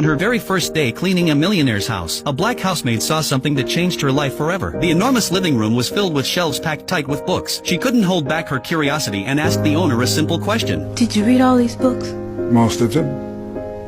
On her very first day cleaning a millionaire's house, a black housemaid saw something that changed her life forever. The enormous living room was filled with shelves packed tight with books. She couldn't hold back her curiosity and asked the owner a simple question. Did you read all these books? Most of them.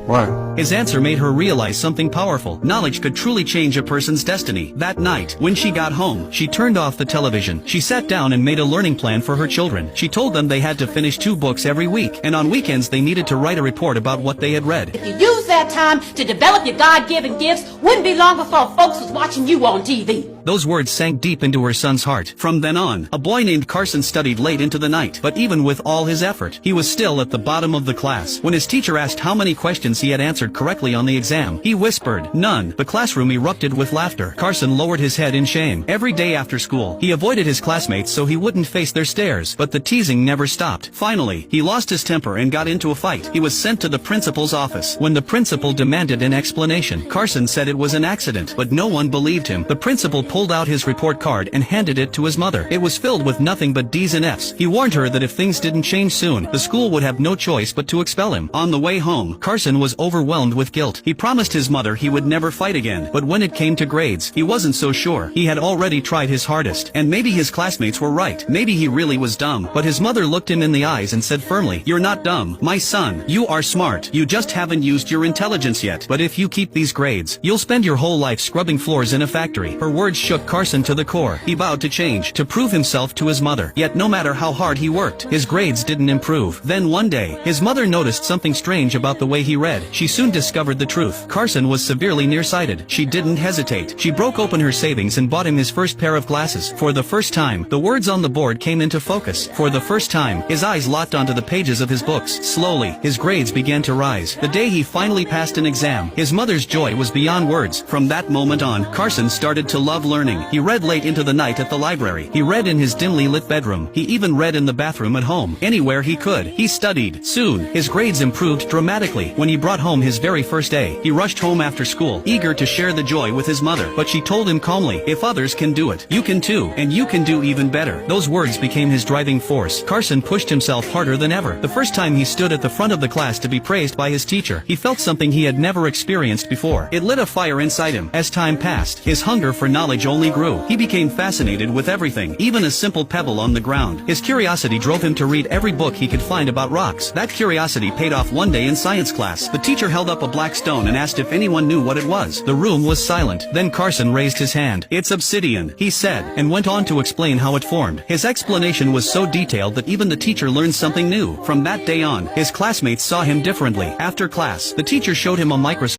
Why? His answer made her realize something powerful. Knowledge could truly change a person's destiny. That night, when she got home, she turned off the television. She sat down and made a learning plan for her children. She told them they had to finish 2 books every week, and on weekends they needed to write a report about what they had read. If you use that time to develop your God-given gifts, wouldn't be long before folks was watching you on TV. Those words sank deep into her son's heart. From then on, a boy named Carson studied late into the night, but even with all his effort, he was still at the bottom of the class. When his teacher asked how many questions he had answered correctly on the exam, he whispered, "None." The classroom erupted with laughter. Carson lowered his head in shame. Every day after school, he avoided his classmates so he wouldn't face their stares, but the teasing never stopped. Finally, he lost his temper and got into a fight. He was sent to the principal's office. When the principal demanded an explanation, Carson said it was an accident, but no one believed him. The principal pulled out his report card and handed it to his mother. It was filled with nothing but D's and F's. He warned her that if things didn't change soon, the school would have no choice but to expel him. On the way home, Carson was overwhelmed with guilt. He promised his mother he would never fight again, but when it came to grades, he wasn't so sure. He had already tried his hardest, and maybe his classmates were right. Maybe he really was dumb, but his mother looked him in the eyes and said firmly, "You're not dumb, my son. You are smart. You just haven't used your intelligence yet. But if you keep these grades, you'll spend your whole life scrubbing floors in a factory." Her words shook Carson to the core. He vowed to change, to prove himself to his mother. Yet no matter how hard he worked, his grades didn't improve. Then one day, his mother noticed something strange about the way he read. She soon discovered the truth. Carson was severely nearsighted. She didn't hesitate. She broke open her savings and bought him his first pair of glasses. For the first time, the words on the board came into focus. For the first time, his eyes locked onto the pages of his books. Slowly, his grades began to rise. The day he finally passed an exam, his mother's joy was beyond words. From that moment on, Carson started to love learning. He read late into the night at the library. He read in his dimly lit bedroom. He even read in the bathroom at home. Anywhere he could, he studied. Soon, his grades improved dramatically. When he brought home his very first A, he rushed home after school, eager to share the joy with his mother. But she told him calmly, "If others can do it, you can too, and you can do even better." Those words became his driving force. Carson pushed himself harder than ever. The first time he stood at the front of the class to be praised by his teacher, he felt something he had never experienced before. It lit a fire inside him. As time passed, his hunger for knowledge only grew. He became fascinated with everything, even a simple pebble on the ground. His curiosity drove him to read every book he could find about rocks. That curiosity paid off one day in science class. The teacher held up a black stone and asked if anyone knew what it was. The room was silent. Then Carson raised his hand. "It's obsidian," he said, and went on to explain how it formed. His explanation was so detailed that even the teacher learned something new. From that day on, his classmates saw him differently. After class, the teacher showed him a microscope.